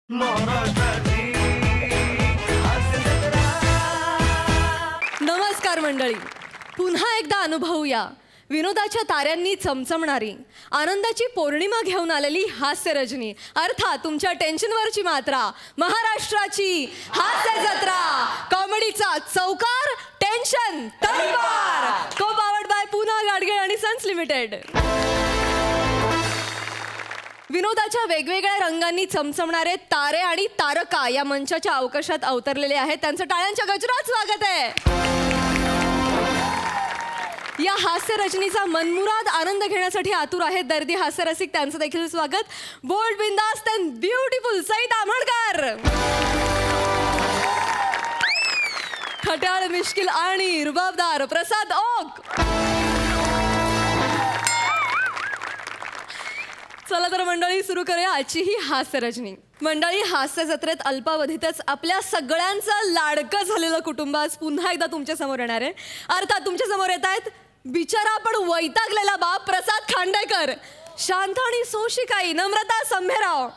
नमस्कार मंडळी, पुन्हा एकदा अनुभवूया विनोदाच्या ताऱ्यांनी चमचमणारी आनंदाची पौर्णिमा घेऊन आलेली हास्य रजनी, अर्थात तुमच्या टेन्शनवरची मात्रा, महाराष्ट्राची हास्य जत्रा, कॉमेडीचा चौकार, टेन्शन तलवार, को पावर्ड बाय पुन्हा गाडगे आणि सन्स लिमिटेड. विनोदाच्या वेगवेगळ्या रंगांनी चमचमणारे तारे आणि तारका या मंचाच्या अवकाशात अवतरलेले आहेत. त्यांचं टाळ्यांच्या गजरात स्वागत आहे. या हास्य रचनेचा मनमुराद आनंद घेण्यासाठी आतुर आहेत दर्दी हास्य रसिक. त्यांचं देखील स्वागत. बोल्ड, बिंदास्त अँड ब्युटिफुल सईद आमोणकर, खट्याळ, मिश्किल आणि रुबाबदार प्रसाद ओक. चला तर मंडळी, सुरू करूया आजची ही हास्य रचनी. मंडळी, हास्य जत्रेत अल्पावधीतच आपल्या सगळ्यांचं लाडकं झालेलं कुटुंब आज पुन्हा एकदा तुमच्या समोर येणार आहे. अर्थात तुमच्या समोर येत आहेत बिचारा पण वैतागलेला बाप प्रसाद खांडेकर, शांत आणि सोशिकाई नम्रता संभेराव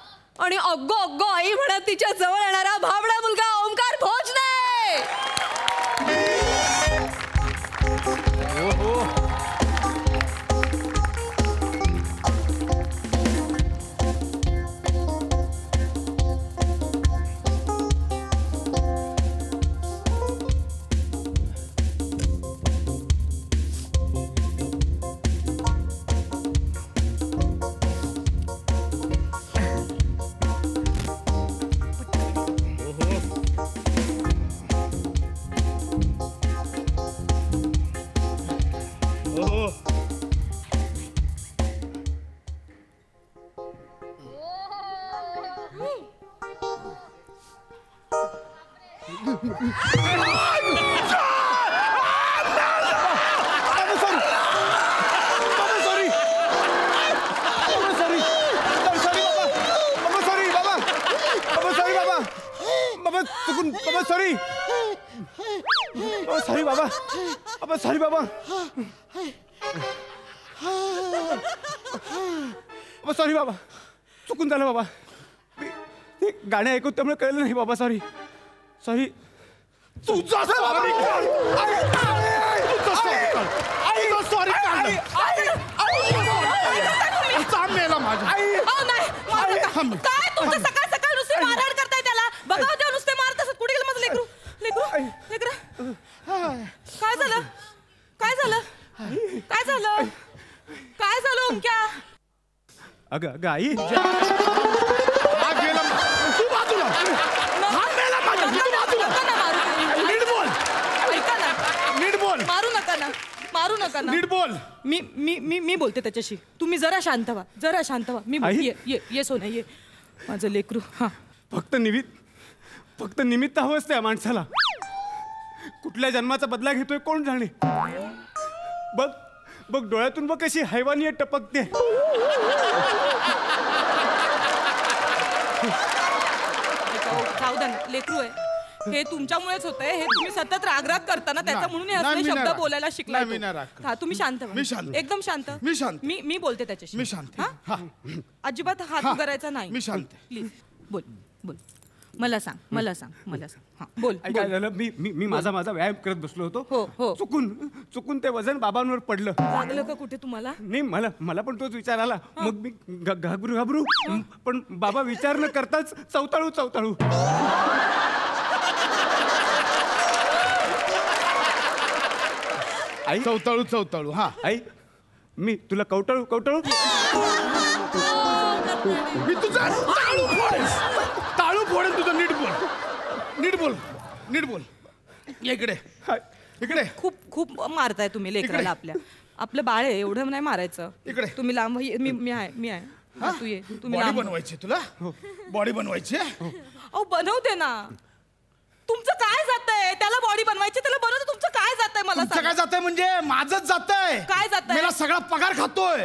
आणि अग्गो अग्गो आई म्हणत तिच्या जवळ येणारा भाबडा मुलगा ओमकार भोजने. सॉरी बाबा, सॉरी बाबा, चुकून झालं बाबा. ते गाणे ऐकून त्यामुळे कळलं नाही बाबा. Sorry sorry. तुझा सॉरी काय तुमचं सकाळ सकाळ नुसती मारहाण करताय त्याला. बघा त्या नुसते मारत असत. कुठे गेलं माझं लेकरू? लेकरू लेकरू काय झालं? काय झालं? काय झालं? काय झालं ओमक्या? अगं अगं आई, मारू नका ना. नीट बोल. मी बोलते त्याच्याशी. तुम्ही जरा शांत व्हा, जरा शांत व्हा. मी ये सोना ये माझं लेकरू. हा, फक्त निमित्त हवंच त्या माणसाला. कुठल्या जन्माचा बदला घेतोय कोण जाणे. बघ बघ डोळ्यातून बघ कशी हैवानीय टपकते. जाऊ द्या ना, लेकरू आहे. हे तुमच्यामुळेच होतंय. हे तुम्ही सतत रागराग करताना त्याचा म्हणून हे असले शब्द बोलायला शिकलाय. हा, तुम्ही शांत व्हा. एकदम शांत. मी बोलते त्याच्याशी. मी शांत. अजिबात हात करायचा नाही. मी शांत. प्लीज बोल बोल. मला सांग. हा, बोल. काय झालं? मी माझा व्यायाम करत बसलो होतो. हो. चुकून ते वजन बाबांवर पडलं. लागलं का कुठे तुम्हाला? नाही, मला पण तोच विचार आला. मग मी घाबरू पण बाबा विचार न करताच चवताळू. आई, चवताळू. हा आई, मी तुला कवटाळू. मी तुझा ताळू फोडेन तुझं. नीट बोल. इकडे. खूप मारताय तुम्ही लेकराला. आपलं बाळ आहे, एवढं नाही मारायचं. इकडे तुम्ही लांब. मी आहे. तू ये. तुम्ही बॉडी बनवायची तुला. बॉडी बनवायची. अहो बनवते ना. तुमचं काय जातंय? त्याला बॉडी बनवायची, त्याला बनवते. तुमचं काय जातंय मला सांगा. काय जातंय म्हणजे माझंच जातंय. काय जातंय? मला सगळा पगार खातोय.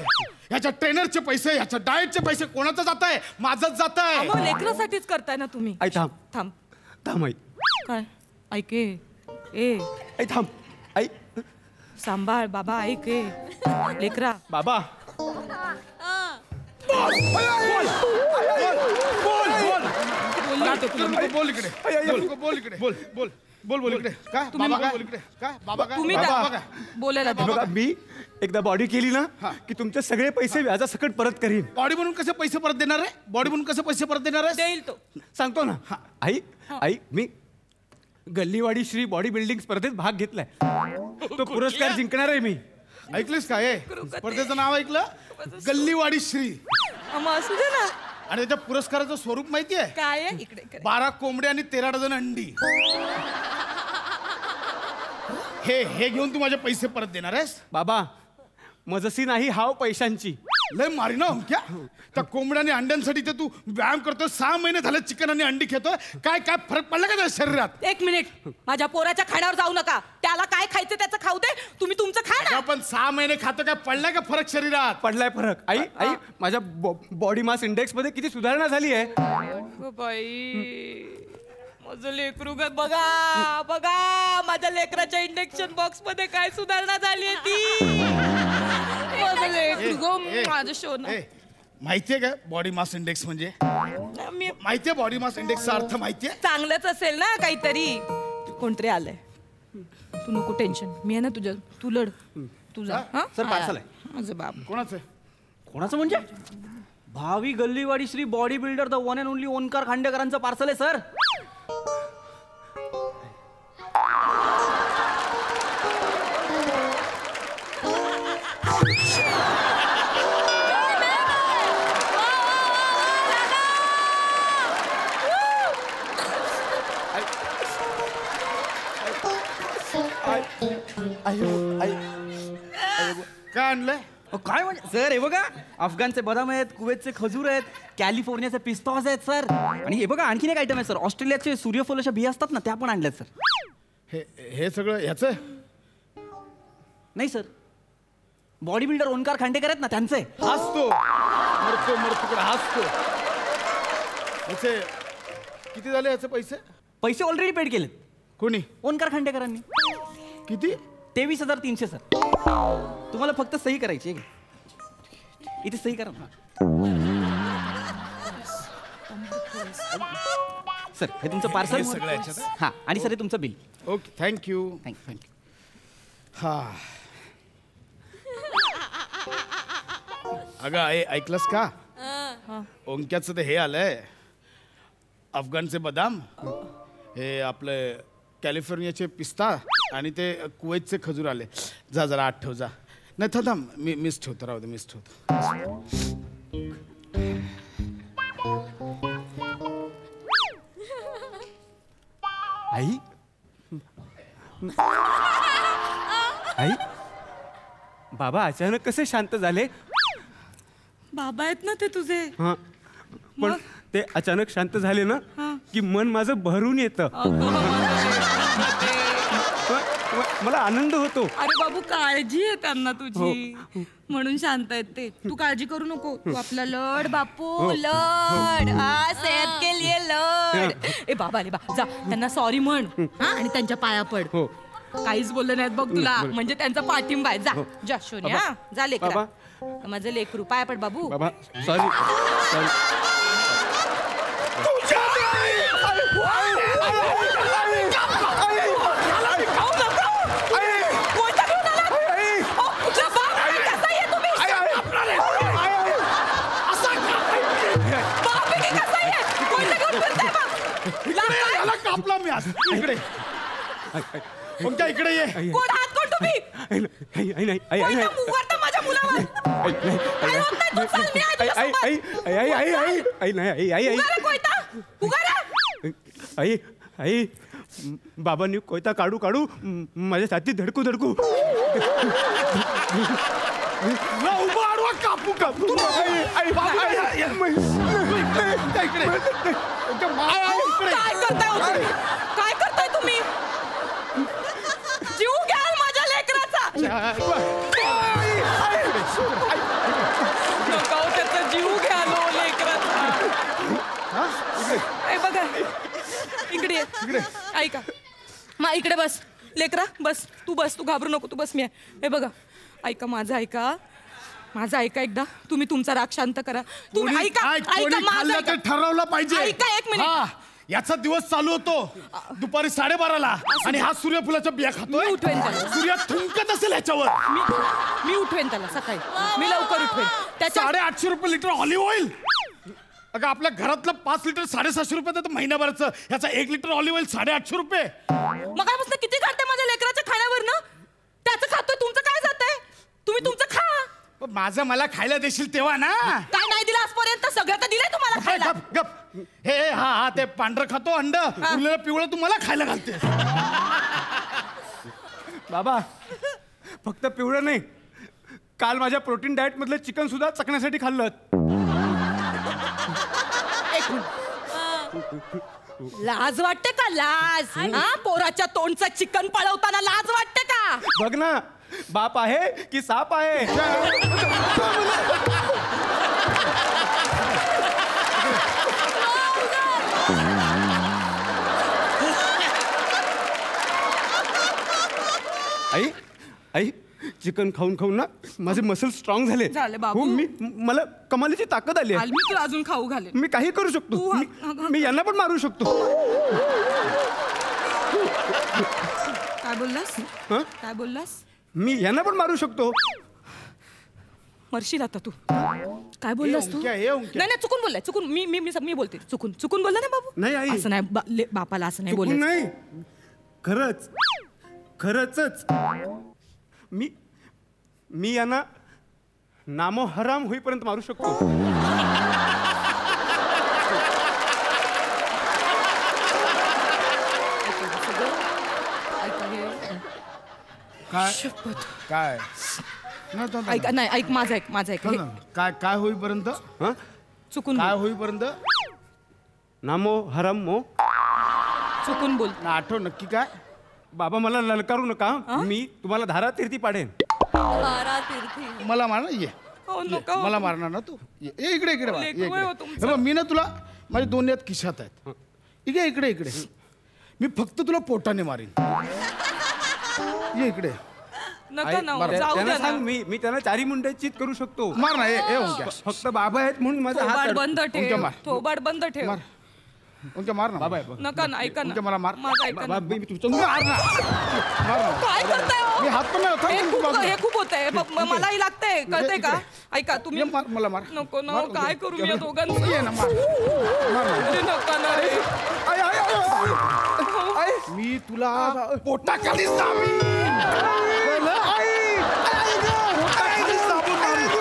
ह्याच्या ट्रेनरचे पैसे, ह्याच्या डाएटचे पैसे कोणाचं जातंय? माझंच जातंय. लेकरासाठीच करताय ना तुम्ही. आई थांब आई. काय ऐके? ए आई थांब. आई सांभाळ बाबा. ऐके लेकरा. बाबा बोल. राहतो तुला. बोल इकडे, बोल इकडे, बोल बोल बोल बोल इकडे. काय बाबा काय बोल इकडे, काय बाबा काय तुम्ही बाबा काय काय बोलायला हे बघा मी एकदा बॉडी केली ना की तुमचे सगळे पैसे व्याजासकट परत करीन. बॉडी म्हणून कसे पैसे परत देणार आहे? बॉडी म्हणून कसे पैसे परत देणार आहे? देईल तो. सांगतो ना. आई आई मी गल्लीवाडी श्री बॉडी बिल्डिंग स्पर्धेत भाग घेतलाय. तो पुरस्कार जिंकणार आहे मी. ऐकलीस काय स्पर्धेचं नाव ऐकलं? गल्लीवाडी श्री. मग असू दे ना. आणि त्याच्या पुरस्काराचं स्वरूप माहिती आहे? काय आहे इकडे इकडे. 12 कोंबड्या आणि 13 डझन अंडी. हे घेऊन तू माझे पैसे परत देणार आहेस? बाबा मजसी नाही हाव पैशांची. लय मारी ना क्या त्या कोंबड्या आणि अंड्यांसाठी ते तू व्यायाम करतोय. 6 महिने झाले चिकन आणि अंडी खेतोय. काय काय फरक पडला का त्या शरीरात? एक मिनिट. माझ्या पोराच्या खाण्यावर जाऊ नका. त्याला काय खायचं त्याचं खाऊ दे. तुम्ही तुमचं खा ना. आपण 6 महिने खातो. काय पडलाय का फरक शरीरात? पडलाय फरक. आई आई माझ्या बॉडी मास इंडेक्स मध्ये किती सुधारणा झाली आहे. बाई माझं लेकरू बघा बघा माझ्या लेकराच्या इंजेक्शन बॉक्स मध्ये काय सुधारणा झाली आहे ती. माझं लेकरू माझं शोन. माहितीये का बॉडी मास इंडेक्स म्हणजे? माहितीये बॉडी मास इंडेक्सचा अर्थ माहितीये? चांगलंच असेल ना काहीतरी. कोणतरी आलंय. तू नको टेन्शन. मी आहे ना तुझ्या. तू लढ. तुझा सर पार्सल आहे. माझं बाप. कोणाचं? कोणाचं म्हणजे? भावी गल्लीवाडी Shri body builder the one and only Omkar खांडेकरांचं पार्सल आहे सर. काय आणलंय? काय म्हणजे सर हे बघा अफगाणचे बदाम आहेत, कुवेतचे खजूर आहेत, कॅलिफोर्नियाचे पिस्तास आहेत सर. आणि हे बघा आणखीन एक आयटम आहे सर. ऑस्ट्रेलियाचे सूर्यफुलाच्या बिया असतात ना त्या पण आणल्यात सर. हे सगळं ह्याचं नाही sir. Body builder Omkar Khandekar आहेत ना त्यांचे. हसतो मरतो हसतो. ह्याचे किती झाले ह्याचे पैसे? पैसे ऑलरेडी पेड केलेत. कोणी? ओंकार खांडेकरांनी. किती? 23,300 सर. तुम्हाला फक्त सही करायची आहे. इथे सही करा ना सर. हे तुमचं पार्सल सगळं याच्यात? हा. आणि सर हे तुमचं बिल. Okay thank you. थँक्यू. हा अगं ऐकलंस का? ओंक्याचं ते हे आलंय अफगाणचे बदाम, हे आपले कॅलिफोर्नियाचे पिस्ता आणि ते कुवेतचे खजूर आले. जा जरा आठ ठेव जा. नाही थांब मीच ठेवतो. राहू दे मीच ठेवतो. आई आई बाबा अचानक कसे शांत झाले? बाबा आहेत ना ते तुझे. हा पण ते अचानक शांत झाले ना की मन माझं भरून येतं. मला आनंद होतो. अरे बाबू काळजी आहे त्यांना तुझी म्हणून शांत आहेत ते. तू काळजी करू नको. तू आपला लढ बापू लढ. सेहत के लिए लढ. ए बाबा रे बा जा त्यांना सॉरी म्हण आणि त्यांच्या पाया पड. काहीच बोलले नाहीत बघ तुला म्हणजे त्यांचा पाठिंबा आहे. जा जा शोन्या जा लेकरा. माझं लेकरू पाया पड बाबू. बाबा सॉरी. कापला मी आज. इकडे कोणत्या इकडे ये. कोण आहात कोण तुम्ही? माझ्या मुलावर काय होत नाही. तू चाल, मी आहे तुझ्यासोबत. आई बाबांनी कोयता काढू काढू माझ्या छातीत धडकू धडकू उभा आडवा कापू कापू. काय करताय तुम्ही? जीव घ्याल माझ्या लेकराचा. त्याचा जीव घ्याल लेकराचा. बघा इकडे ऐका मा इकडे बस लेकरा बस. तू घाबरू नको. तू बस. मी हे बघा ऐका माझं ऐका एकदा. तुम्ही तुमचा राग शांत करा. तुम्ही ऐका ठरवलं पाहिजे. ऐका एक मिनिट. याचा दिवस चालू होतो दुपारी 12:30ला आणि हा सूर्यफुलाच्या बिया खातोय. मी उठवेन त्याला. सूर्य थुंकत असेल ह्याच्यावर. मी उठवेन त्याला सकाळी. मी लवकर उठवेन. त्याच्या 850 रुपये लिटर ऑलिव्ह ऑइल. अगं आपल्या घरातलं 5 लिटर 750 रुपये तर महिन्याभराचं, ह्याचा 1 लिटर ऑलिव्ह ऑइल 850 रुपये. मगापासून किती काढते माझ्या लेकराच्या खाण्यावर ना. त्याचं खातोय, तुमचं काय जातंय? तुम्ही तुमचं खा. पण माझं मला खायला देशील तेव्हा ना. काय नाही दिलं आजपर्यंत? सगळं तर दिलंय तुम्हाला खायला. गप गप. हे हा ते पांढरं खातो अंड, उरलेलं पिवळं तुम्हाला खायला घालते. बाबा फक्त पिवळं नाही, काल माझ्या प्रोटीन डाएट मधलं चिकन सुद्धा चकण्यासाठी खाल्लं. लाज वाटते का? लाज? हा, पोराच्या तोंडचं चिकन पळवताना लाज वाटते का? बघ ना, बाप आहे की साप आहे. आई आई चिकन खाऊन खाऊन ना माझे मसल स्ट्रॉंग झाले. झाले बाबू. हो, मला कमालीची ताकद आली आहे. मी तुला अजून खाऊ घालेन. मी काही करू शकतो. मी यांना पण मारू शकतो. काय बोललास? हं? काय बोललास? मी यांना पण मारू शकतो. मरशील आता तू. काय बोललास तू? हे ओंक्या. नाही नाही, चुकून बोललाय. चुकून मी बोलते. चुकून बोलला ना बाबू. नाही आई, असं नाही, बापाला असं नाही चुकून बोलायचं. नाही, खरंच मी यांना नामो हराम होईपर्यंत मारू शकतो. काय काय ऐक नाही, ऐक माझं ऐक. हे, काय काय होईपर्यंत. हं? चुकून काय बोल. होईपर्यंत नामो हराम मो. चुकून बोल. ना आठव नक्की काय. बाबा मला ललकारू नका. मी तुम्हाला धारा तीर्थी पाडेन. मला मार ना. ये हो, ये. नका. मला मारणार ना तू. ये इकडे इकडे बाळ, ये लेकरू इकडे. आहे हो तुमचं. हे बघ, मी ना तुला माझे 2 हात खिशात आहेत. इकडे इकडे मी फक्त तुला पोटाने मारीन. ये इकडे. नका ना, मार. जाऊ त्यांना द्या सांग ना. मी त्यांना चारी मुंडे चित करू शकतो. मार ना. ए ओंक्या. फक्त बाबा आहेत म्हणून माझा हात थोबाड अड- बंद ओंक्या ठेव. मार. थोबाड बंद ठेव. मार. ओंक्या मार ना. बाबा आहे बघ. नका ना, ऐका ना. ओंक्या मला मार. माझं ऐका ना. बाबा मी तुमचं मार ना. मार ना. काय करताय हो? मी हात पण नाही होता. हे खूप होतंय. मलाही लागतंय, कळतंय का? ऐका तुम्ही. ये मार, मला मार. नको ना, मार, काय ओंक्या. करू मी या दोघांचं? ये ना मार. मार ना. अरे नका ना रे. आई, आई, आई, आई. मी तुला पोटाखाली दाबीन. कळलं? पोटाखाली दाबून मारीन.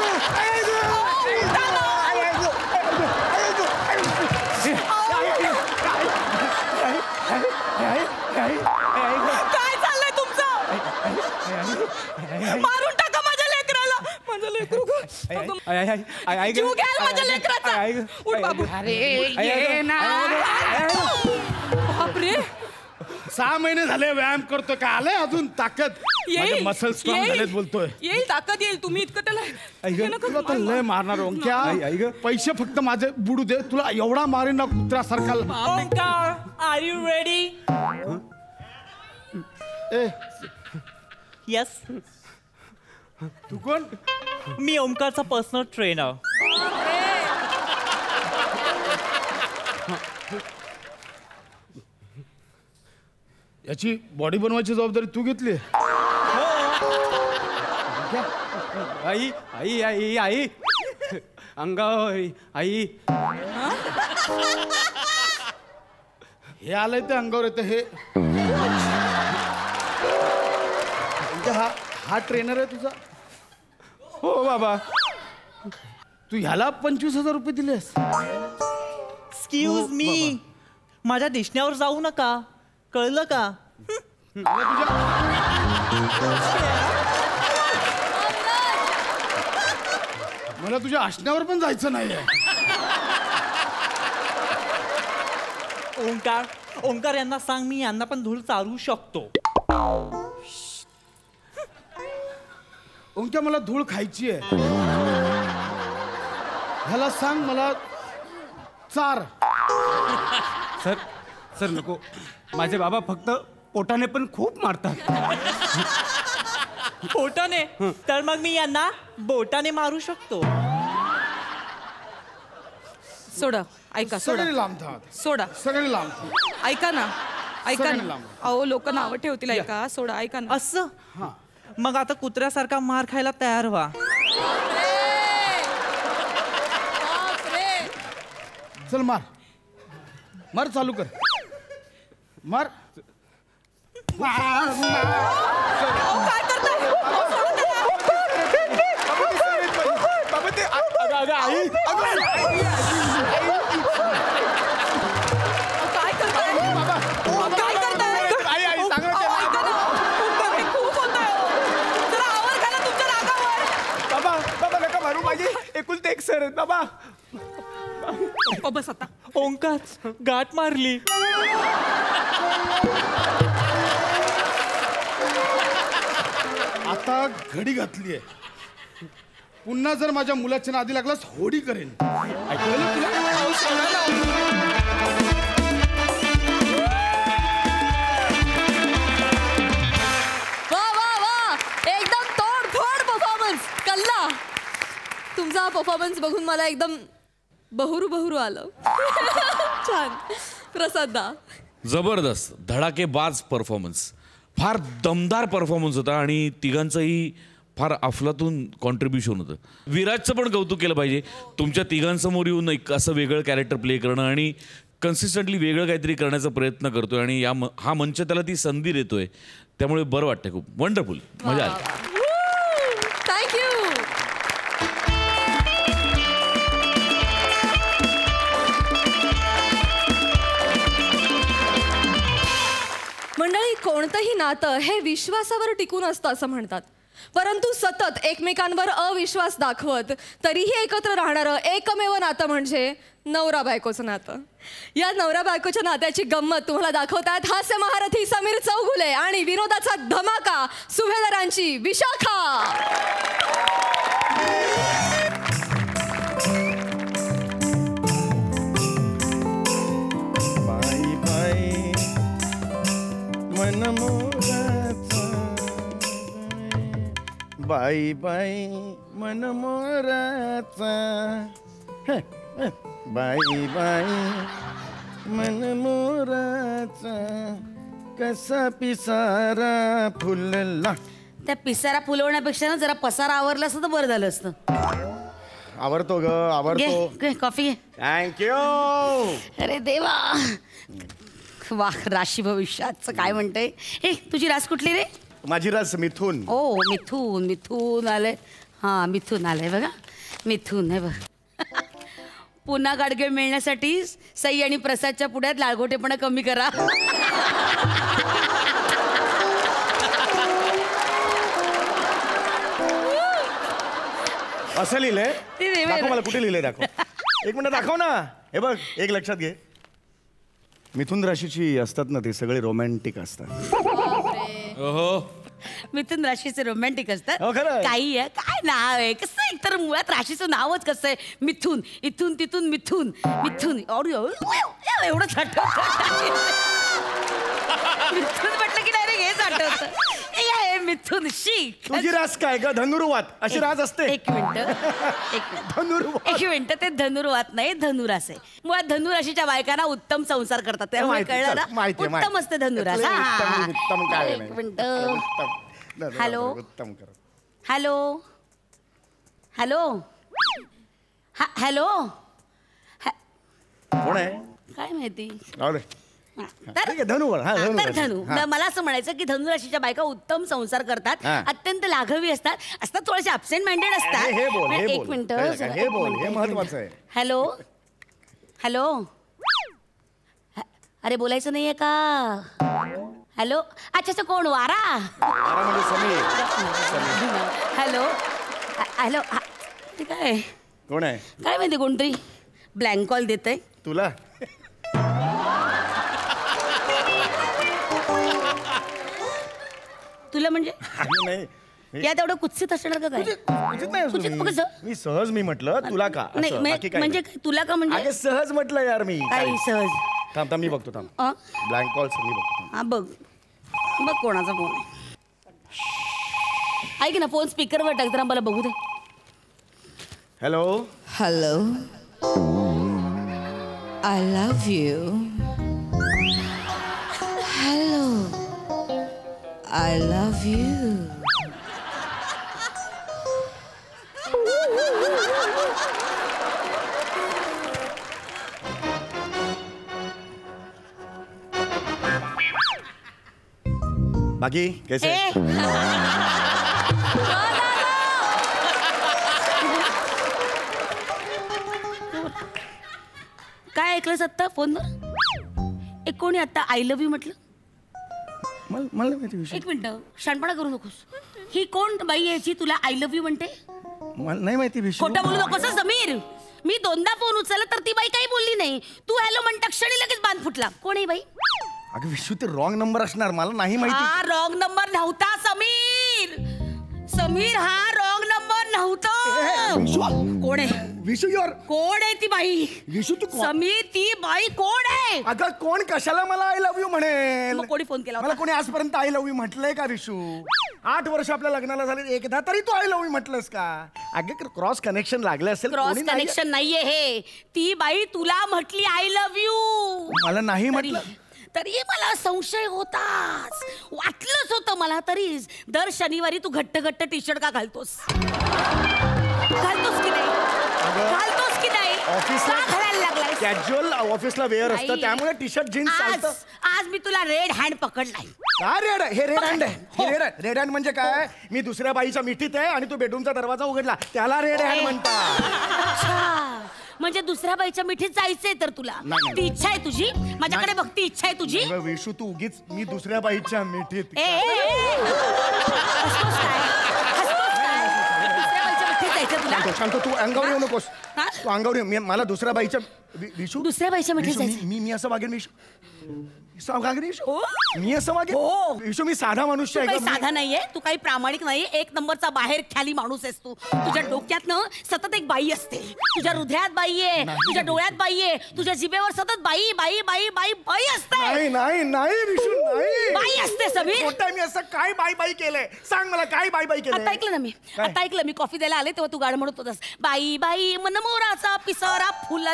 काय चाललंय तुमचं? मारून टाका माझ्या लेकराला. माझं लेकरू अगं, आई, आई, आई, आई, आई, जीव घ्याल माझ्या लेकराचा. आई, आई, उठ आई, बाबू. आई, आई, बापरे. 6 महिने झाले व्यायाम करतोय. काय आलंय अजून ताकद. माझे मसल स्ट्रॉंग झालेत बोलतोय. येईल ताकद येईल. तुम्ही इतकं त्याला हे नका तुला तर लय मारणार ओंक्या. आई, आई गं. पैसे फक्त माझे बुडू दे. तुला एवढा मारीन ना कुत्र्यासारखा. Omkar, are you ready? A Yes. तू कोण. मी ओमकारचा पर्सनल ट्रेनर. याची बॉडी बनवायची जबाबदारी तू घेतली. आई, आई, आई, आई, अंगावर आई. हे आलंय ते अंगावर येतं. हे हा ट्रेनर आहे तुझा. हो बाबा. तू ह्याला 25,000 रुपये दिलेस. Excuse me. माझ्या दिसण्यावर जाऊ नका. कळलं का? मला तुझ्या असण्यावर पण जायचं नाहीये. ओंकार यांना सांग मी यांना पण धूळ चालू शकतो. ओंक्या मला धूळ खायची आहे. ह्याला सांग मला चार. सर नको. माझे बाबा फक्त पोटाने पण खूप मारतात. बोटाने तर मग मी यांना बोटाने मारू शकतो. सोडा. ऐका सोडा सगळे लांबतात सोडा सगळे लांबतात ऐका ना ऐका सगळे ना लांब. अहो लोक नावं ठेवतील ऐका सोडा ऐका ना असं मग आता कुत्र्यासारखा मार खायला तयार व्हा. चल मार मार चालू कर मार अहो, काय करताय बाबा ते आई अहो, काय करताय अहो, काय करताय आई आई सांग ना अहो, ऐका ना. हे खूप होतंय, अहो. जरा आवर घाला तुमच्या रागावर. बाबा बाबा नका मारू माझी एकुलते एक सर आहेत बाबा. अहो, बस आता ओंकार गाठ मारली. आता घडी घातली आहे पुन्हा जर माझ्या मुलाच्या नादी लागलास होडी करेन ऐकलं तुला अहो, सोडा ना, अहो. वा वा वा एकदम तोडफोड परफॉर्मन्स कल्ला. तुमचा हा परफॉर्मन्स बघून मला एकदम बहुरू आलं. छान. प्रसादा. जबरदस्त धडाकेबाज परफॉर्मन्स फार दमदार परफॉर्मन्स होता आणि तिघांचंही फार अफलातून कॉन्ट्रीब्युशन होतं. विराजचं पण कौतुक केलं पाहिजे तुमच्या तिघांसमोर येऊन एक असं वेगळं कॅरेक्टर प्ले करणं आणि कन्सिस्टंटली वेगळं काहीतरी करण्याचा प्रयत्न करतोय आणि हा मंच त्याला ती संधी देतोय त्यामुळे बरं वाटतंय खूप वंडरफुल मजा आली. थँक्यू. मंडळी कोणतंही नातं हे विश्वासावर टिकून असतं असं म्हणतात परंतु सतत एकमेकांवर अविश्वास दाखवत तरीही एकत्र राहणारं एकमेव नातं म्हणजे नवरा बायकोचं नातं. या नवरा बायकोच्या नात्याची गंमत तुम्हाला दाखवतात हास्य महारथी समीर चौगुले आणि विनोदाचा धमाका सुभेदारांची विशाखा. बाई बाई मन बाई बाई मन मोराचा बाई बाई मन मोराचा कसा पिसारा फुलला. त्या पिसारा फुलवण्यापेक्षा ना जरा पसारा आवरला असतं तर बरं झालं असतं. आवडतो ग आवडतो. घे कॉफी घे. थँक्यू. अरे देवा वा राशी भविष्याचं काय म्हणते. हे तुझी रास कुठली रे. माझी रस मिथून. ओ मिथून मिथून आलंय. हां मिथून आलंय बघा मिथून आहे बघ. पुन्हा गाडगे मिळण्यासाठी सई आणि प्रसादच्या पुढ्यात लाळगोटेपणा कमी करा. असं लिहिलंय. ते दे दाखव बरं. मला कुठे लिहिलंय दाखव. एक मिनिट दाखव ना. हे बघ एक लक्षात घे मिथुन राशीची असतात ना ते सगळे रोमॅन्टिक असतात. मिथुन राशीचे रोमॅन्टिक असतात. हो, खरं आहे. काही आहे काय नाव आहे कसं आहे तर मुळात राशीचं नावच कसं आहे मिथून इथून तिथून मिथून मिथून एवढंच आठवत. मिथून म्हटलं की डायरेक्ट हेच आठवतं. मिथून शी तुझी रास काय ग धनुर्वात अशी रास असते. एक मिनिट धनुर्वात. एक मिनिट ते धनुर्वात नाही धनुरास आहे. मुळात धनुराशीच्या बायकांना उत्तम संसार करतात त्यामुळे माहिती, कळलं चल, माहिती ना आहे, माहिती. उत्तम असते धनुरास. उत्तम, हा. उत्तम काय एक नाही. मिनिट. उत्तम. हॅलो. उत्तम कर. हॅलो हॅलो हॅलो कोण आहे काय माहिती. राहू दे. हा, ठीक आहे, धनु बोल. हा, हा, धनु तर राशी. धनु हा. मला असं म्हणायचं की धनुराशीच्या बायका उत्तम संसार करतात हा. अत्यंत लाघवी असतात थोडेसे अब्सेंट माइंडेड असतात. हे बोल हे एक बोल मिनिट कळलं का? हे बोल हे महत्वाचं आहे. हॅलो हॅलो अरे बोलायचं नाहीये का. हॅलो अच्छा अच्छा कोण वारा. वारा म्हणजे समीर. हॅलो हॅलो ते काय कोण आहे काय माहिती कोणतरी ब्लँक कॉल देत आहे. तुला. तुला म्हणजे नाही या तेवढं कुत्सित असणार का काय. उचित नाही असं कुचित मी. मग कसं? मी सहज मी म्हटलं तुला का नाही असं, बाकी काय म्हणजे नाही. काय, तुला का म्हणजे अगे सहज म्हटलं यार मी काय काय. सहज. थांब थांब मी बघतो थांब. ब्लँक कॉल मी बघतो. हा बघ बघ कोणाचा फोन आहे. ऐक ना फोन स्पीकरवर टाक जरा मला बघू दे. Hello. Hello I love you. Hello. I love you. बाकी कैसे ए, काय ऐकलंस आत्ता फोनवर? एक कोणी आता आय लव्ह यू म्हटलं? मला नाही माहिती विषय. एक मिनिट, शानपणा करू नकोस. ही कोण बाई आहे जी तुला आय लव्ह यू म्हणते? मला नाही माहिती विषय. खोटं बोलू नकोस हं, समीर. मी दोनदा फोन उचलला तर ती बाई काही बोलली नाही. तू हॅलो म्हणता क्षणी लगेच बांध फुटला. कोण आहे बाई? अगं विशू ते रॉंग नंबर असणार, मला नाही माहिती. हा रॉंग नंबर नव्हता समीर. समीर हा रॉंग नंबर नव्हता. कोण आहे विशू योर कोण आहे ती बाई? विशू तू कोण? समीर ती बाई कोण आहे? अगं कोण कशाला मला आय लव्ह यू म्हणेल? मग कोणी फोन केला मला होता? कोणी आजपर्यंत आय लव्ह यू म्हटलंय का विशू? 8 वर्ष आपल्या लग्नाला झाले, एकदा तरी तू आय लव्ह यू म्हटलंस का? अगं क्रॉस कनेक्शन लागलं असेल. क्रॉस कोणी नाही- कनेक्शन नाहीये हे. ती बाई तुला म्हटली आय लव्ह यू. मला नाही म्हटलं. तरी मला संशय होताच, वाटलंच होतं मला. तरीच दर शनिवारी तू घट्ट घट्ट टी शर्ट का घालतोस? घालतोस की नाही? घालतोस की नाही? ऑफिसला का घालायला लागलायस? कॅज्युअल ऑफिसला वेअर असतं, नाही. त्यामुळे टी शर्ट जीन्स आज चालतं. आज मी तुला रेड हँड पकडलाय. का रेड? हे रेड हँड आहे. हो. रेड हँड म्हणजे काय? मी दुसऱ्या बाईच्या मिठीत आहे आणि तू बेडरूमचा दरवाजा उघडला, त्याला रेड हँड म्हणतात. अच्छा, म्हणजे दुसऱ्या बाईच्या मिठीत जायचंय तर तुला? नाही. ती इच्छा आहे तुझी? माझ्याकडे नाही. बघ, ती इच्छा आहे तुझी? अगं विशू तू उगीच मी दुसऱ्या बाईच्या मिठीत. हसतोस काय? हसतोस काय? दुसऱ्या बाईच्या मिठीत जायचं तुला? शांत तू अंगावर येऊ नकोस. हा? तू अंगावर येऊ. मला दुसऱ्या बाईच्या विशू दुसऱ्या बाईच्या मिठीत विशू, मी- जायचं? मी असं वागेन विशू? असं वागेन विशू? हो. मी असं वागेन? हो. विशू मी साधा मनुष्य तू आहे काही गं. मी- साधा नाहीये, तू काही प्रामाणिक नाहीये. एक नंबरचा बाहेर ख्याली माणूस आहेस तू. तुझ्या डोक्यात ना सतत एक बाई असते, तुझ्या हृदयात बाई आहे, तुझ्या डोळ्यात बाई आहे, तुझ्या जिभेवर सतत बाई बाई बाई बाई बाई असते. नाही नाही नाही विशू नाही. बाई असते समीर. खोटं आहे, मी असं काय बाई बाई केलंय? सांग मला काय बाई बाई आता केलंय? ऐकलं ना मी, काय? आता ऐकलं मी. कॉफी द्यायला आले तेव्हा तू गाणं म्हणत होतास, बाई बाई मन मोराचा पिसारा फुलला.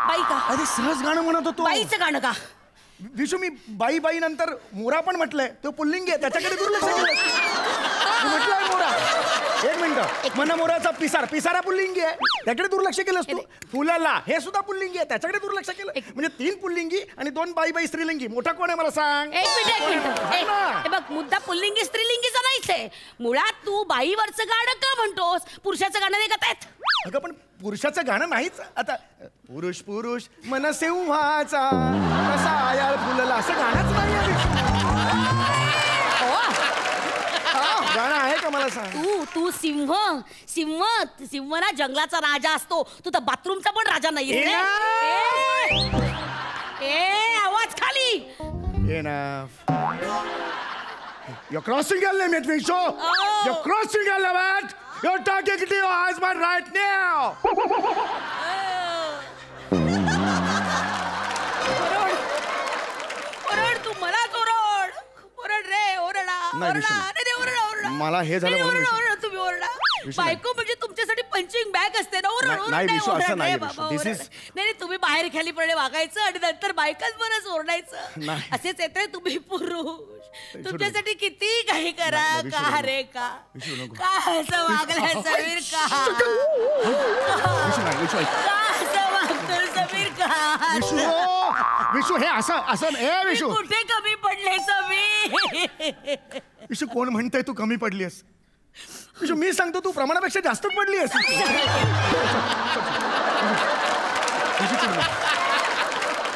बाई का? अरे सहज गाणं म्हणत होतो. बाईचं गाणं का? विशू मी बाई बाई नंतर मोरा पण म्हटलंय, तो पुल्लिंग आहे, त्याच्याकडे दुर्लक्ष केलं. तू म्हटलंय मोरा. एक मिनिट. मन मोराचा पिसारा पुल्लिंगी आहे, त्याकडे दुर्लक्ष केलंस तू. फुलाला हे सुद्धा पुल्लिंगी आहे, त्याच्याकडे दुर्लक्ष केलं. म्हणजे 3 पुल्लिंगी आणि 2 बाई बाई स्त्रीलिंगी. मोठा कोण आहे मला सांग? एक मिनिट. सांग ना. हे बघ, मुद्दा पुल्लिंगी स्त्रीलिंगीचा नाहीच आहे. मुळात तू बाईवरचं गाणं का म्हणतोस? पुरुषाचं गाणं नाही का त्यात? अगं पण पुरुषाचं गाणं नाहीच. आता पुरुष पुरुष मन सिंहाचा कसा आयाळ फुलला, असं गाणंच नाही आहे. गाणं आहे का मला सांग? तू सिंह ना जंगलाचा राजा असतो. तू तर बाथरूमचा पण राजा नाही. आवाज खाली. You're crossing your limit, Vishu. You're crossing your limit. You're talking to your husband right now. ओरड तू मलाच ओरड. ओरड रे, ओरडा. नाही, ओरडा. विष्णू. नाही, नाही, ओरडा, ओरडा. मला हे झालं नाही, म्हणून ओरडा, विष्णू. ओरडा, तुम्ही ओरडा. विष्णू, बायको म्हणजे तुमच्यासाठी पंचिंग बॅग असते ना. ओरड, ओरड. नाही, विष्णू, असं ओरड नाहीये, रे बाबा, विष्णू. This ओरड. is- नाही, तुम्ही बाहेर खालीपणे वागायचं आणि नंतर बायकाच बरंच ओरडायचं. नाही. असेच येते तुम्ही पुरुष. तुमच्यासाठी किती काही करा. नाही, विष्णू, का नको. रे का? विष्णू, नको. का असं वागलाय समीर का? विशू नाही, विशू ऐक. का असं वागतोय समीर का? विशू विशू हे असं ए मी विशू कुठे कमी पडले समीर? विशू कोण म्हणतंय तू कमी पडलीस? विशू मी सांगतो तू प्रमाणापेक्षा जास्तच पडलीस.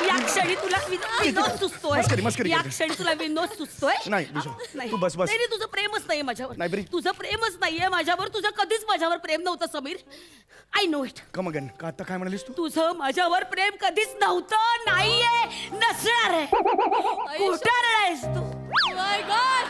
या क्षणी तुला विनोद सुचतोय. मस्करी या करते. क्षणी तुला विनोद सुचतोय. नाही, विशू, नाही. तू बस. नाही, तुझं प्रेमच नाहीये माझ्यावर. नाही, बरी. तुझं प्रेमच नाहीये माझ्यावर. तुझं कधीच माझ्यावर प्रेम नव्हतं Sameer. I know it. Come again. का आता काय म्हणालीस तू? तुझं माझ्यावर प्रेम कधीच नव्हतं, नाहीये, नसणार आहे. कुठं रडायस तू? माय गॉड.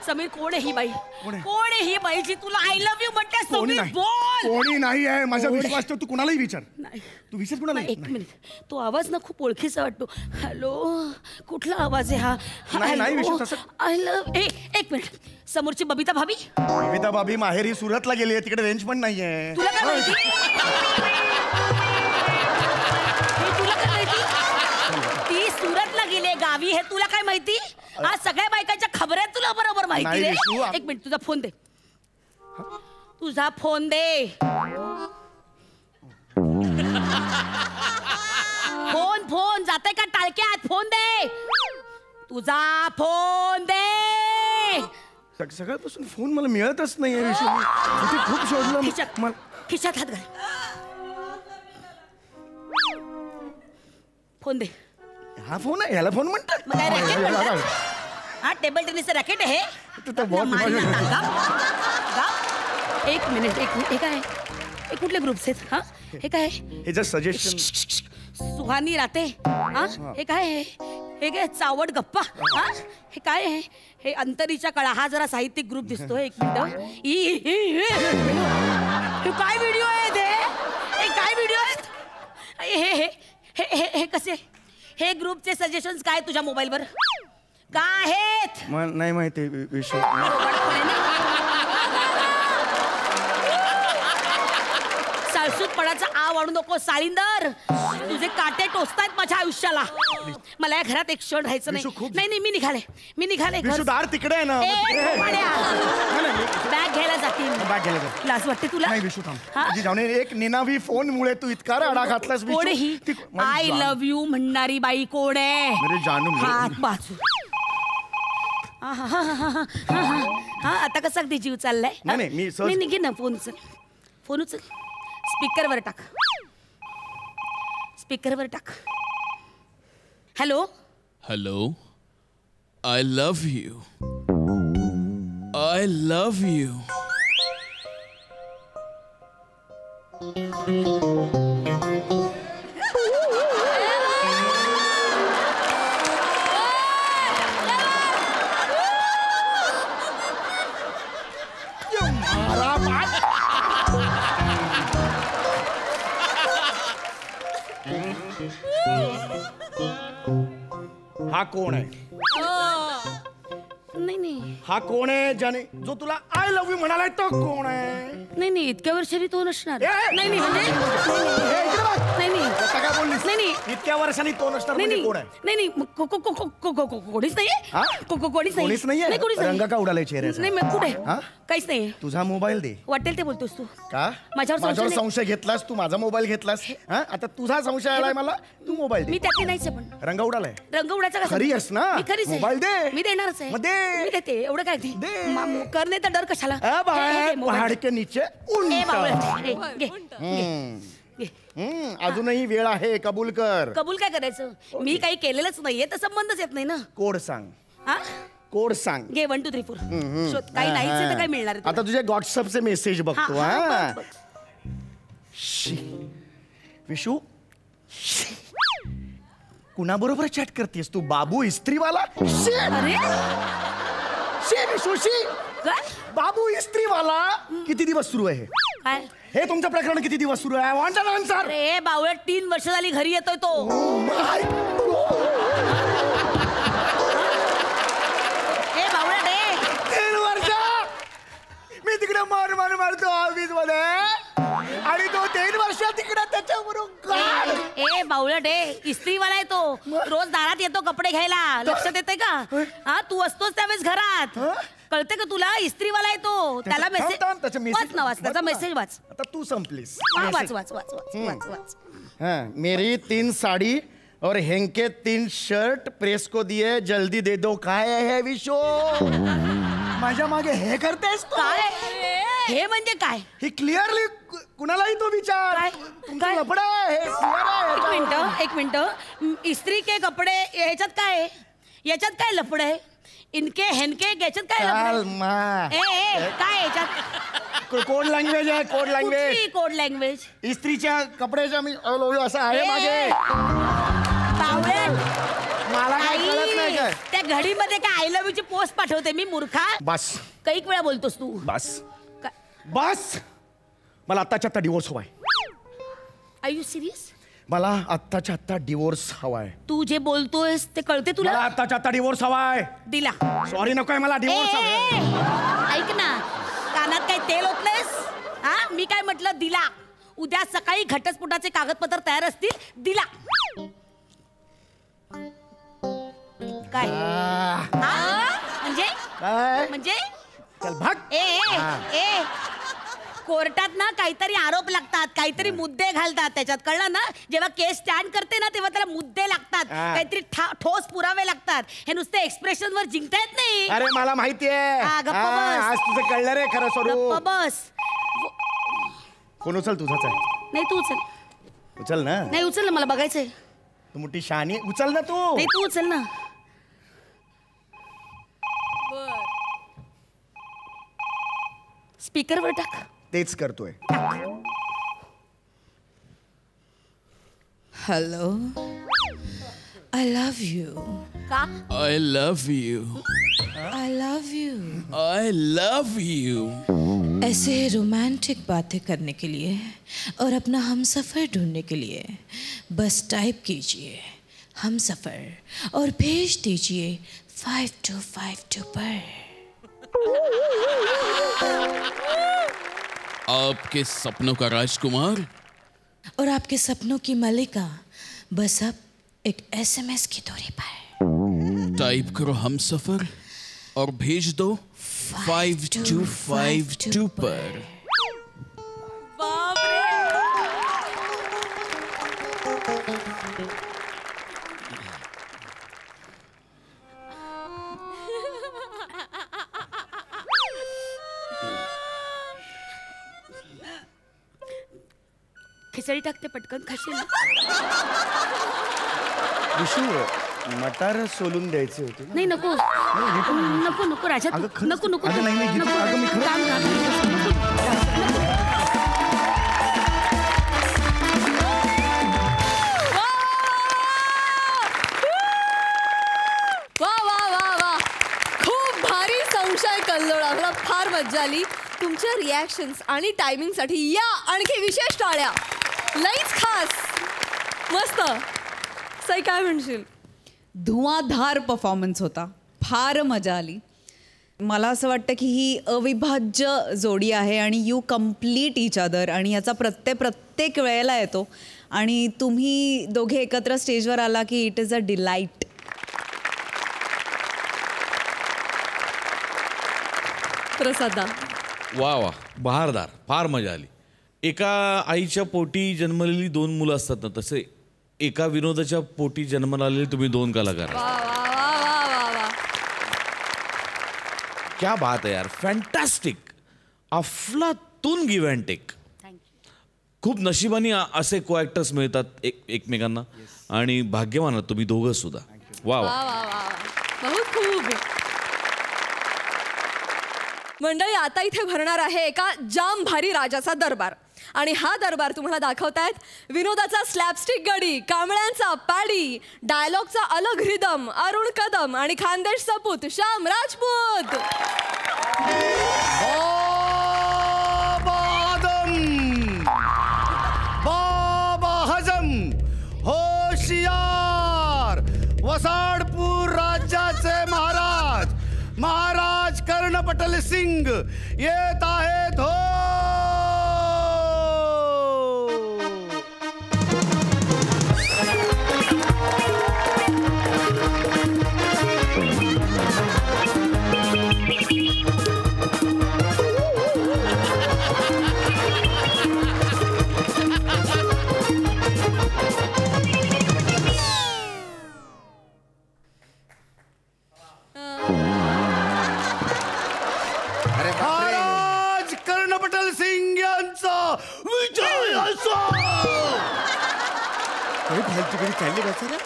समीर कोण आहे ही बाई? कोण आहे? कोण आहे ही बाई जी तुला आय लव्ह यू म्हणते? कोणी समीर नाही. बोल. कोणी नाही आहे. माझा कोण आहे? विश्वास तर तू कुणालाही विचार. नाही. तू विचार कुणाला? एक मिनिट. तो आवाज ना खूप ओळखीचा वाटतो. हॅलो, कुठला आवाज आहे हा? नाही, नाही, विषय तसं- आय लव्ह. एक मिनिट. समोरची बबिता भाभी? विविधा भाभी माहेरी सुरतला गेली आहे, तिकडे रेंज पण नाहीये. तुला काय माहिती? हे तुला काय माहिती? गेले गावी हे तुला काय माहिती? आज सगळ्या बायकांच्या खबऱ्या तुला बरोबर माहिती नाही, रे. विशू, एक मिनिट तुझा फोन दे. तुझा फोन दे. फोन जाते का टाळक्यात? फोन दे. तुझा फोन दे. सकाळपासून फोन मला मिळतच नाहीये विशू. मी खूप शोधलं. खिशात हात घाल. फोन दे. हा फोन आहे, याला फोन म्हणतात. मग काय रॅकेट म्हणतात? हा टेबल टेनिसचं रॅकेट आहे हे. एक मिनिट हे काय? हे कुठले ग्रुप्स आहेत? हा हे काय? हे जर सजेशन. सुहानी राते. हा हे काय आहे? हे काय चावट गप्पा? हा हे काय आहे? हे अंतरीच्या कळा. हा जरा साहित्यिक ग्रुप दिसतोय. एक मिनिट. हे काय व्हिडिओ आहेत? हे काय व्हिडिओ आहेत? हे हे हे हे कसे? हे ग्रुपचे सजेशन्स काय तुझ्या मोबाईलवर काय आहेत? नाही माहिती विषय. साळसूतपणाचा आ वाढू नको साळींदर. तुझे काटे टोचतायत माझ्या आयुष्याला. मला या घरात एक क्षण राहायचं नाही. नाही मी निघाले दार तिकडे आहे ना. बॅग घ्यायला जातील. लाज वाटते तुला? नाही विशू थांब. जाऊन एक निनावी फोन मुळे तू इतका राडा घातलास. कोण ही आय लव्ह यू म्हणणारी बाई कोण आहे? हात बाजू. हा आता कसा अगदी जीव चाललाय? नाही निघे ना. फोन उचल. स्पीकरवर टाक. Hello. I love you. I love you. हा कोण आहे? नाही हा कोण आहे ज्याने जो तुला आय लव्ह यू म्हणालाय? तो कोण आहे? नाही इतक्या वर्षांनी तो नसणार. नाही काय बोललीस? नाही इतक्या वर्षांनी तो नसणार म्हणजे कोण आहे? नाही कोणीच नाहीये. रंग का उडालाय चेहऱ्याचा? नाही कुठे काहीच नाही. तुझा मोबाईल दे. वाटेल ते बोलतोस तू. का माझ्यावर संशय घेतलास तू? माझा मोबाईल घेतलास. आता तुझा संशय आलाय मला. तू मोबाईल दे. मी त्यातली नाहीच आहे. पण रंग उडालाय. रंग उडायचा खरी आहेस ना? मोबाईल दे. मी देणारच आहे. मी देते. एवढं काय करणे तर डर कशाला? पहाड के नीचे अजूनही वेळ आहे. कबूल कर. कबूल काय करायचं? मी काही केलेलंच नाहीये तर संबंधच येत नाही ना. कोड सांग. कोड सांग. घे 1 2 3 4. काही नाहीच तर काय मिळणार? आता तुझ्या व्हॉट्सअपचे मेसेज बघतो. विशू कुणाबरोबर चॅट करतेस तू? बाबू इस्त्रीवाला? अरे विशूशी बाबू इस्त्रीवाला किती दिवस सुरू आहे? काय हे तुमचं प्रकरण किती दिवस सुरू आहे? वांचा आन्सर. अरे बावळट 3 वर्ष झाली घरी येतोय तो. हे बावळट 3 वर्ष मी तिकडे मारतो ऑफिस मध्ये आणि तो 3 वर्ष तिकडे त्याच्याबरोबर. ए बावळट इस्त्रीवाला आहे तो. रोज दारात येतो कपडे घ्यायला. लक्षात येते का? हा तू असतोस त्यावेळेस घरात. कळते का तुला? इस्त्रीवाला आहे तो. त्याला मेसेज वाच. त्याचा मेसेज वाच. आता तू संपलीस. वाच. मेरी 3 साड़ी और हेंके 3 शर्ट प्रेस को दिए, जल्दी दे दो. काय आहे विशो? माझ्या मागे हे करतेस तू? काय हे म्हणजे काय? ही क्लिअरली कुणालाही तो विचार. काय लफडा आहे. एक मिनिट. इस्त्री के कपडे ह्याच्यात काय? याच्यात काय लफड आहे? इनके हेनके याच्यात काय काय याच्यात? कोड लँग्वेज आहे. Code language. इस्त्रीच्या कपड्याच्या मी असं आहे मागे. मला काय कळत नाही काय? त्या घडीमध्ये काय आय लव्ह यू ची पोस्ट पाठवते मी मूर्खा? बस. कैक वेळा बोलतोस तू? बस. मला आत्ताच्या आत्ता डिवोर्स हवाय. Are you serious? मला आत्ताच्या आत्ता डिवोर्स हवाय. तू जे बोलतोयस ते कळते तुला? मला आत्ताच्या आत्ता डिवोर्स हवाय. दिला. सॉरी नकोय मला डिवोर्स हवाय. ऐक ना कानात काय तेल ओतलेस? मी काय म्हटलं? दिला. उद्या सकाळी घटस्फोटाचे कागदपत्र तयार असतील. दिला. काय म्हणजे काय म्हणजे चल भाग ए कोर्टात ना काहीतरी आरोप लागतात, काहीतरी मुद्दे घालतात त्याच्यात, कळलं ना? जेव्हा केस स्टँड करते ना तेव्हा त्याला मुद्दे लागतात, काहीतरी ठोस पुरावे लागतात. हे नुसते एक्सप्रेशन वर जिंकता येत नाही. अरे मला माहितीये गप्प बस. आज तुझं कळलं रे खरं स्वरूप. गप्प बस. कोण उचल तुझाच आहे. नाही तू उचल. उचल ना. नाही उचल ना, मला बघायचंय. तू मोठी शहाणी उचल ना तू. नाही तू उचल ना. स्पीकरवर टाक. तेच करतोय. Hello. I love you. का? I love you. I love you. I love you. ऐसे रोमांटिक बातें करने के लिए और अपना हमसफर ढूंढने के लिए बस टाइप कीजिए हमसफर और भेज दीजिए 5252 पर. आपके सपनों का राजकुमार और आपके सपनों की मलिका बस अब एक SMS की दूरी पर. टाइप करो हमसफर और भेज दो 5252 पर. खिचडी टाकते पटकन खाशील. विशू मटार सोलून द्यायचे होते. नाही नको नको नको राजा तू. नको नको वा खूप भारी संशय कल्लोळा. फार मज्जा आली. तुमच्या रिॲक्शन्स आणि टायमिंगसाठी या आणखी विशेष टाळ्या. लईच खास. मस्त. सई काय म्हणशील? धुआंधार परफॉर्मन्स होता. फार मजा आली. मला असं वाटतं की ही अविभाज्य जोडी आहे आणि यू कम्प्लीट इच अदर आणि याचा प्रत्येक वेळेला येतो आणि तुम्ही दोघे एकत्र स्टेजवर आला की इट इज अ डिलाईट. प्रसादा. वा बहारदार. फार मजा आली. एका आईच्या पोटी जन्मलेली 2 मुलं असतात ना, तसे एका विनोदाच्या पोटी जन्माला आलेले तुम्ही 2 कलाकार. क्या बात आहे यार. फॅन्टॅस्टिक. अफलातून गिव्ह अँड टेक. खूप नशिबाने असे को ॲक्टर्स मिळतात एकमेकांना आणि भाग्यवान आहात तुम्ही दोघं सुद्धा. वा खूप. मंडळी आता इथे भरणार आहे एका जाम भारी राजाचा दरबार आणि हा दरबार तुम्हाला दाखवतायत विनोदाचा स्लॅपस्टिक गडी, कांबळ्यांचा पॅडी, डायलॉगचा अलग रिदम अरुण कदम आणि खानदेश सपूत श्याम राजपूत. बाबा हजम होशियार वसाडपूर राज्याचे महाराज महाराज कर्णपटल सिंग येत आहेत हो. महाराज कर्णपटल सिंग यांचा विजय असो. फालतू कधी चालली बसा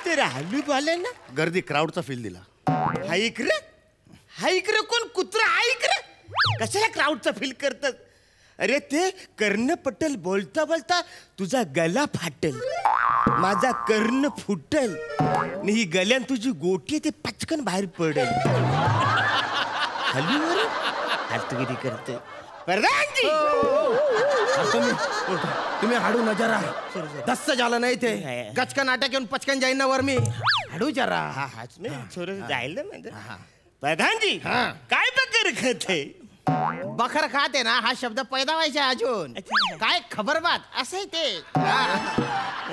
ते राहिली पाले ना. गर्दी क्राऊडचा फील दिला. हाईक रे कोण कुत्रा हाईक रे. कशाला क्राऊडचा फील करतात. अरे ते कर्णपटल बोलता बोलता तुझा गला फाटेल, माझा कर्ण फुटेल आणि ही गल्यान तुझी गोटी ते पचकन बाहेर पडेल. हल्ली वर फालतू किती करते. प्रधानजी तुम्ही हाडू न जरा. दस्त झालं नाही ते गचका नाटक येऊन पचकन जाईन ना वर मी. हाडू जरा. हाच नाही थोडं जाईल ना म्हणजे. प्रधानजी काय बकर खाते. बकर खाते ना हा शब्द पैदा व्हायचा अजून. काय खबर बात असं ते.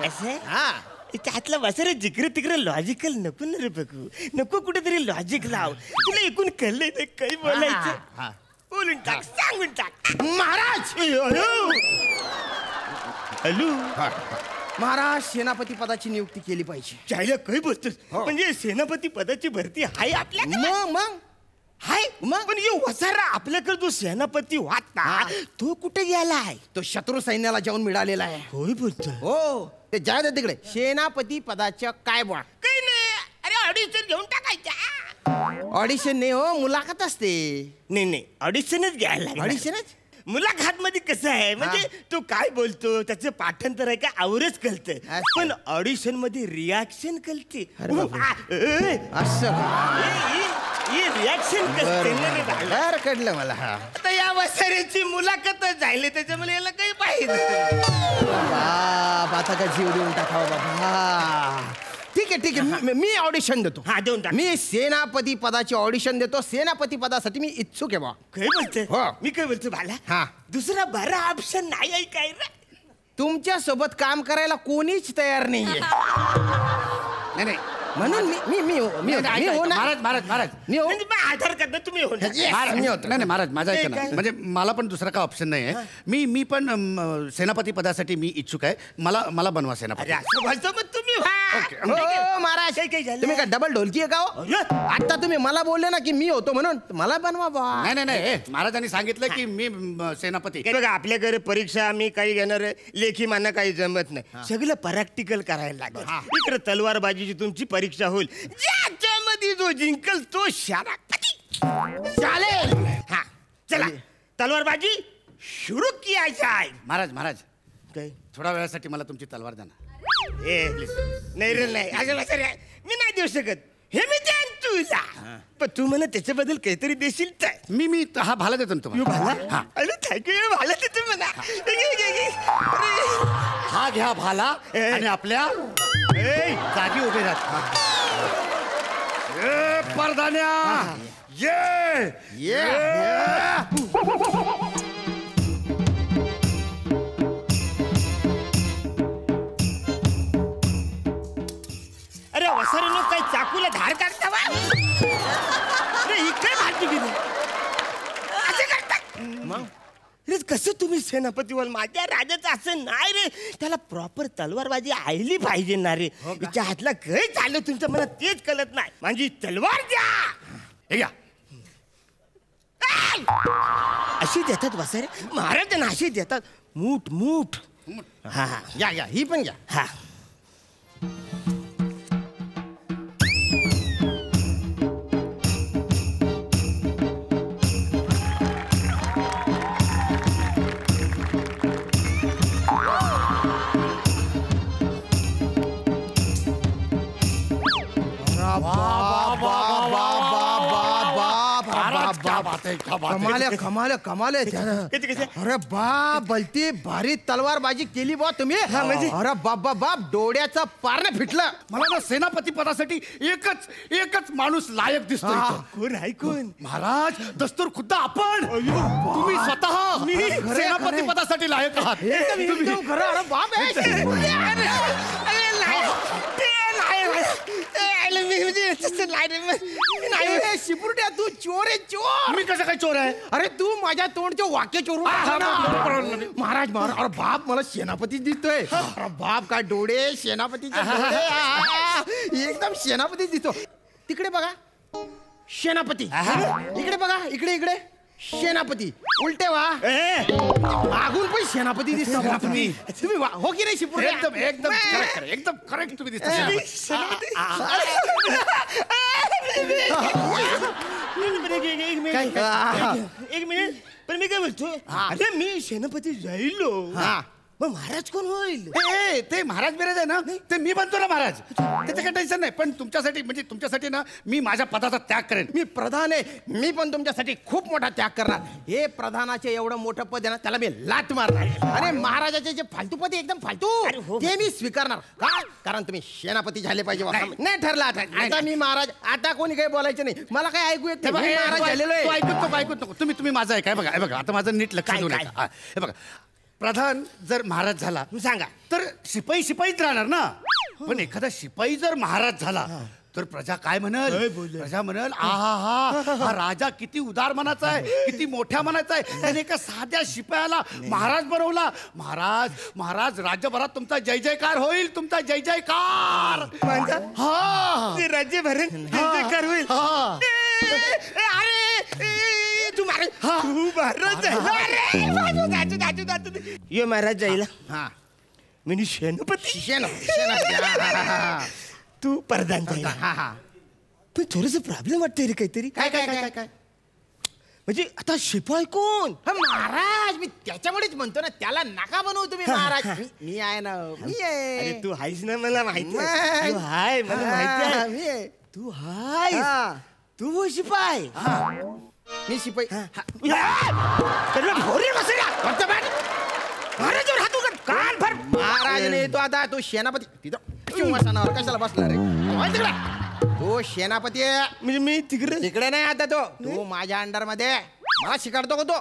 असे हा त्यातला वसारे जिकडे तिकडे लॉजिकल नको ना रे बघू. नको कुठेतरी लॉजिक लाव. तुला एकूण कळलंय ना काही बोलायचं. बोलून टाक, सांगून टाक. महाराज हॅलो महाराज, सेनापती पदाची नियुक्ती केली पाहिजे. चायला काही बोलतोस? म्हणजे सेनापती पदाची भरती आहे आपल्या? मग हाय मग पण ये वसारा आपल्याकडे जो सेनापती वाटता तो कुठे गेलाय? तो शत्रू सैन्याला जाऊन मिळालेला आहे. होय बोलतो. हो ते जाय दे तिकडे. सेनापती पदाच्या काय बा काही नाही. अरे ऑडिशन घेऊन टाकायच्या. ऑडिशन नाही हो, मुलाखत असते. नाही ऑडिशनच घ्यायला. ऑडिशनच मुलाखत मध्ये कसं आहे म्हणजे तो काय बोलतो त्याचं पाठांतर आहे का आवरच कळतं. पण ऑडिशन मध्ये रिॲक्शन कळते. असं रिॲक्शन कळते. कळलं मला. आता या वसाऱ्याची मुलाखतच झाली त्याच्यामुळे याला काही पाहिजे. बाप आता का जीव देऊन टाकावा बाबा. ठीक आहे मी ऑडिशन देतो. हा देऊन टाक. मी सेनापती पदाची ऑडिशन देतो. सेनापती पदासाठी मी इच्छुक आहे बा. काय बोलतोय? मी काय बोलतो बाला? हा दुसरा बरा ऑप्शन नाही आहे काय रे? तुमच्या सोबत काम करायला कोणीच तयार नाहीये. नाही म्हणून मी महाराज मी म्हणजे आधार कार्ड तुम्ही नाही महाराज माझा ऐका ना. म्हणजे मला पण दुसरा काय ऑप्शन नाही आहे. मी पण सेनापती पदासाठी मी इच्छुक आहे. मला बनवा सेनापती. तुम्ही महाराज तुम्ही काय डबल ढोलकी आहे का हो? आता तुम्ही मला बोलले ना की मी होतो म्हणून मला बनवा बा. नाही महाराजांनी सांगितलं की मी सेनापती. बघा आपल्याकडे परीक्षा आम्ही काही घेणार लेखी माना काही जमत नाही. सगळं प्रॅक्टिकल करायला लागेल. इकडे तलवारबाजीची तुमची परीक्षा होईल. ज्याच्यामध्ये जो जिंकल तो सेनापती चालेल. हा चला तलवारबाजी सुरू किया आहे. महाराज काय थोड्या वेळासाठी मला तुमची तलवार द्या ना. नाही रे नाही मी नाही देऊ शकत. हे मी देईन तुला. पण तू मला त्याच्याबद्दल काहीतरी देशील तर. मी हा भाला देतो ना तुम्हाला. थँक्यू भाला देतो म्हणा. हा घ्या भाला आणि आपल्या जागी उभे राहत. परधान्या ये अरे वसारीनो काही चाकूला धार काढता वा? अरे इकडे भाजी गेली असे करतात मग. अरे कसं तुम्ही सेनापती बोल? माझ्या राजाचं असं नाही रे. त्याला प्रॉपर तलवारबाजी आयली पाहिजे ना रे. तिच्या हातला काय चाललं तुमचं मला तेच कळत नाही. माझी तलवार द्या. हे घ्या. अशी देतात वसारे महाराजांना अशी देतात. मूठ हा या ही पण घ्या. हा कमाल अरे बाप भलती भारी तलवारबाजी केली बा तुम्ही. अरे बाप डोळ्याचा पारणं फिटलं. मला ना सेनापती पदासाठी एकच माणूस लायक दिसतो. कोण आहे कोण? महाराज दस्तूर खुद्द आपण. तुम्ही स्वतः सेनापती पदासाठी लायक आहात. एकदम खरं. अरे बाप शिपुर्ट्या तू चोर आहे चोर. मी कसं काय चोर आहे? अरे तू माझ्या तोंडचे वाक्य चोरून महाराज अरे बाप मला सेनापती दिसतोय. अरे बाप काय डोळे सेनापतीचे एकदम सेनापती दिसतो. तिकडे बघा सेनापती. इकडे बघा इकडे सेनापती. उलटे वा मागून पण सेनापती दिसतो तुम्ही हो की नाही शिपुर्ट्या? एकदम करेक्ट तुम्ही दिसता. एक मिनिट पण मी काय बोलतो? अरे मी सेनापती जाईलो मग महाराज कोण होईल? ते महाराज बिराज आहे ना ते मी बनतो ना महाराज. त्याचं काही टेन्शन नाही. पण तुमच्यासाठी ना मी माझ्या पदाचा त्याग करेन. मी प्रधान आहे. मी पण तुमच्यासाठी खूप मोठा त्याग करणार. हे प्रधानाचे एवढं मोठं पद आहे ना त्याला मी लात मारणार. आणि महाराजाचे जे फालतू पद आहे एकदम फालतू ते मी स्वीकारणार. का? कारण तुम्ही सेनापती झाले पाहिजे. नाही ठरलं आता मी महाराज. आता कोणी काही बोलायचं नाही. मला काय ऐकू येत नाही. महाराज झालेलो आहे. ऐकूत नको तुम्ही माझं ऐकाय. बघा आता माझं नीट लक्ष देऊ नका. हे बघा प्रधान जर महाराज झाला सांगा तर शिपाईच राहणार ना. पण एखादा शिपाई जर महाराज झाला तर प्रजा काय म्हणल? प्रजा म्हणल हा राजा किती उदार मनाचा आहे, किती मोठ्या मनाचा आहे. त्याने एका साध्या शिपायाला महाराज बनवला. महाराज महाराज राज्यभरात तुमचा जय जयकार होईल, तुमचा जय जयकार. हा राज्य भरेल जय जयकार होईल. अरे तू महाराज ये महाराज जाईल. हा मी सेनापती. तू प्रधान जाईल. पण थोडस प्रॉब्लेम वाटतंय रे काहीतरी. काय काय काय काय म्हणजे आता शिपाई कोण? महाराज मी त्याच्यामुळेच म्हणतो ना, त्याला नका बनवू तुम्ही महाराज. मी आहे ना, मी आहे. अरे तू आहेस ना, मला माहिती आहे. तू हाय, मला माहिती आहे. तू हाय, तू शिपाई. मी शिपाई. महाराज नाही तो, आता तो सेनापती. तिथं सिंहासनावर कशाला बसला रे? तो सेनापती आहे. म्हणजे मी तिकडे तिकडे नाही आता तो माझ्या अंडर मध्ये मला शिकाडतो का तो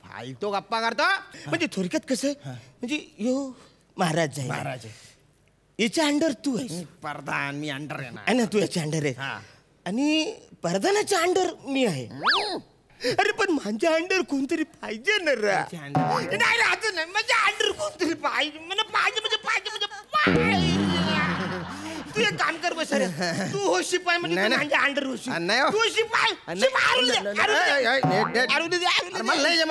फालतो गप्पा करतो. म्हणजे थोडक्यात कसं म्हणजे यो महाराज आहे. महाराज याच्या अंडर तू आहेस. प्रधान मी अंडर आहे आहे ना, तू याच्या अंडर आहे. आणि प्रधानाच्या अंडर मी आहे. अरे पण माझ्या अंडर कोणतरी पाहिजे ना रे. नाही राहत नाही, माझ्या अंडर कोणतरी पाहिजे. मला पाहिजे म्हणजे तू एक काम कर बस रे. तू हो शिपाई म्हणजे तू माझ्या अंडर हो. तू शिपाई.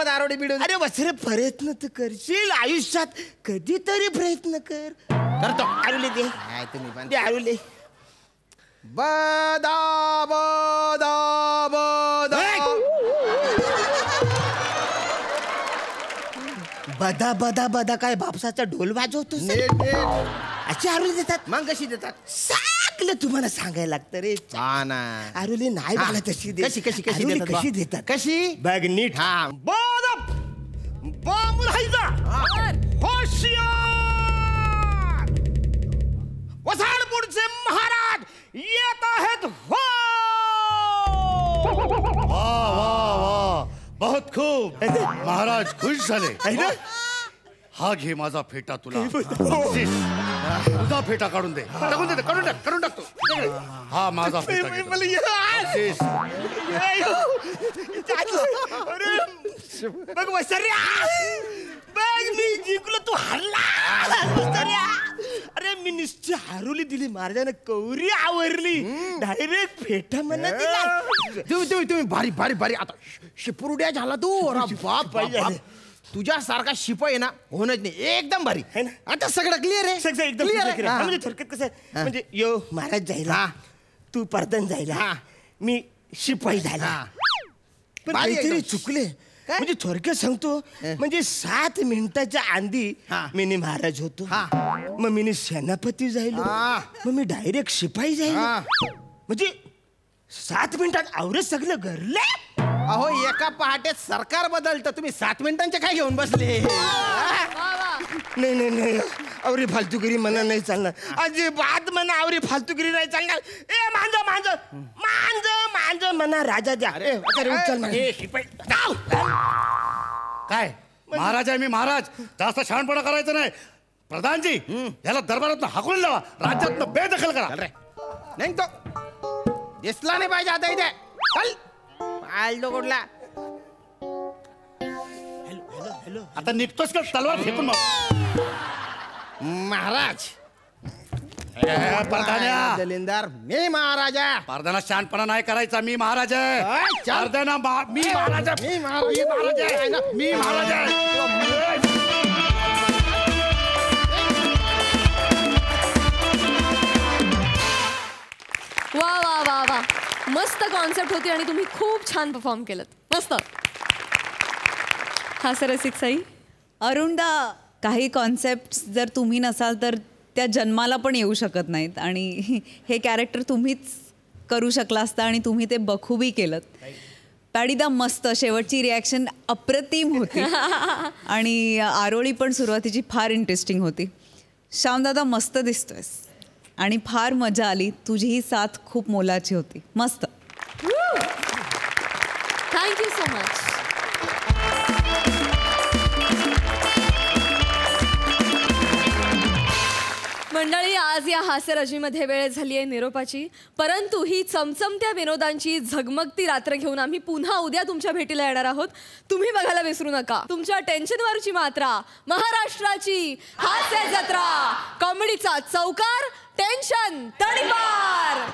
आरोडी बिडू. अरे वसरे प्रयत्न तर करशील आयुष्यात, कधीतरी प्रयत्न कर. करतो. आरुले दे. तुम्ही पण दे आरुले. बदा बदा बदा बदा बदा बदा काय बापसाचा ढोल वाजवतो. अशी आरुले देतात. मग कशी देतात? साकलं तुम्हाला सांगायला लागतं रे. आरुले नाही मला तशी दे. कशी कशी कशी आरुले देतात? कशी देतात? कशी बघ नीट. हा बॉम्ब राहायचा. होशियार. वसाडपूरचे महाराज येत आहेत. हो वाह वाह वाह, बहुत खूप. महाराज खुश झाले. हा घे माझा फेटा तुला. तुझा फेटा काढून दे. टाकून दे. काढून टाकतो. हा माझा फेटा घे. बघ वसर्या, बघ मी जिंकलो, तू हरला. वसर्या, अरे मी निश्चित हारुली दिली. महाराजाने कौरी आवरली. डायरेक्ट फेटा म्हणा दिला. तुम्ही भारी भारी भारी. आता शिपुरुड्या झाला तू. बाप तुझ्यासारखा शिपाई ना होणच नाही. एकदम भारी आहे ना. आता सगळं क्लिअर आहे. सगळं एकदम क्लिअर आहे. म्हणजे थोडक्यात कसं आहे, म्हणजे यो महाराज जायला, तू प्रधान जायला, मी शिपाई झाला. पण काहीतरी चुकले. म्हणजे थोडक्यात सांगतो, म्हणजे 7 मिनिटाच्या आधी मी महाराज होतो. मग मी सेनापती जायलो. मग मी डायरेक्ट शिपाई जाईल. म्हणजे 7 मिनिटात आवरत सगळं घरले. अहो एका पहाटेत सरकार बदलतं, तुम्ही 7 मिनिटांचे काय घेऊन बसले? नाही नाही नाही, आवरी फालतूगिरी म्हणा नाही चालणार. अजिबात म्हणा आवरी फालतूगिरी नाही चालणार. ए मांज मांज मांज मांज म्हणा राजा द्या. अरे उचल शिपाई. काय महाराज आहे मी, महाराज. जास्त शहाणपणा करायचं नाही. प्रधानजी याला दरबारात हाकून लावा. राज्यात बेदखल करा. नाही तो दिसला नाही पाहिजे आता इथे. आलतो कुठला. आता निघतोस का तलवार फेकून? महाराज प्रधान्या दलिंदार मी महाराजा. प्रधाना शहाणपणा नाही करायचा. मी महाराज आहे. प्रधाना मी महाराज आहे. मी महाराज आहे. मी महाराज आहे. वा वा वा वा, मस्त कॉन्सेप्ट होती आणि तुम्ही खूप छान परफॉर्म केलं. मस्त. हा सर रसिक साई. अरुणदा, काही कॉन्सेप्ट जर तुम्ही नसाल तर त्या जन्माला पण येऊ शकत नाहीत. आणि हे कॅरेक्टर तुम्हीच करू शकला असता आणि तुम्ही ते बखूबी केलं. पॅडीदा मस्त. शेवटची रिॲक्शन अप्रतिम होती. आणि आरोळी पण सुरुवातीची फार इंटरेस्टिंग होती. श्यामदादा मस्त दिसतोयस आणि फार मजा आली. तुझी ही साथ खूप मोलाची होती. मस्त. Thank you so much. मंडळी, आज या हास्यरजनीमध्ये वेळ झाली आहे निरोपाची, परंतु ही चमचमत्या विनोदांची झगमगती रात्र घेऊन आम्ही पुन्हा उद्या तुमच्या भेटीला येणार आहोत. तुम्ही बघायला विसरू नका तुमच्या टेन्शनवरची मात्रा, महाराष्ट्राची हास्य जत्रा, कॉमेडीचा चौकार, टेन्शन तडीपार.